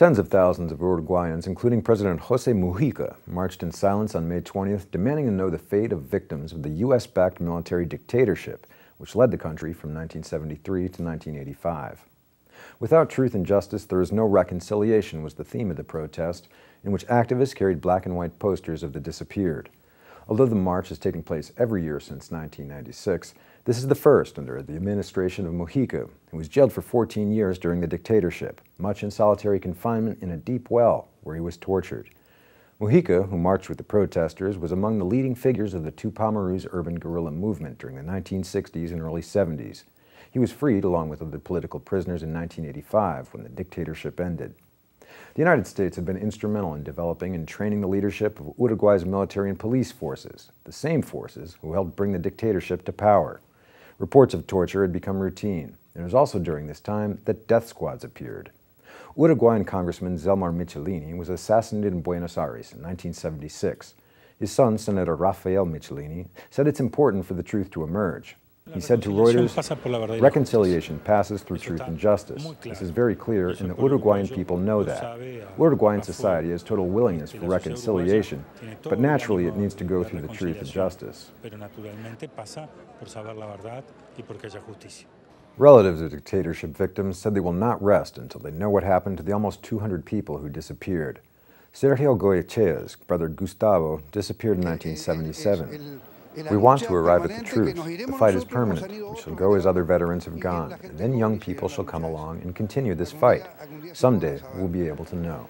Tens of thousands of Uruguayans, including President Jose Mujica, marched in silence on May 20th, demanding to know the fate of victims of the U.S.-backed military dictatorship, which led the country from 1973 to 1985. Without truth and justice, there is no reconciliation was the theme of the protest, in which activists carried black and white posters of the disappeared. Although the march has taken place every year since 1996, this is the first under the administration of Mujica, who was jailed for 14 years during the dictatorship, much in solitary confinement in a deep well where he was tortured. Mujica, who marched with the protesters, was among the leading figures of the Tupamaros urban guerrilla movement during the 1960s and early 70s. He was freed along with other political prisoners in 1985 when the dictatorship ended. The United States have been instrumental in developing and training the leadership of Uruguay's military and police forces, the same forces who helped bring the dictatorship to power. Reports of torture had become routine. It was also during this time that death squads appeared. Uruguayan Congressman Zelmar Michelini was assassinated in Buenos Aires in 1976. His son, Senator Rafael Michelini, said it's important for the truth to emerge. He said to Reuters, "Reconciliation passes through truth and justice. This is very clear, and the Uruguayan people know that. Uruguayan society has total willingness for reconciliation, but naturally it needs to go through the truth and justice." Relatives of dictatorship victims said they will not rest until they know what happened to the almost 200 people who disappeared. Sergio Goyechea's brother Gustavo disappeared in 1977. "We want to arrive at the truth. The fight is permanent. We shall go as other veterans have gone, and then young people shall come along and continue this fight. Someday we'll be able to know."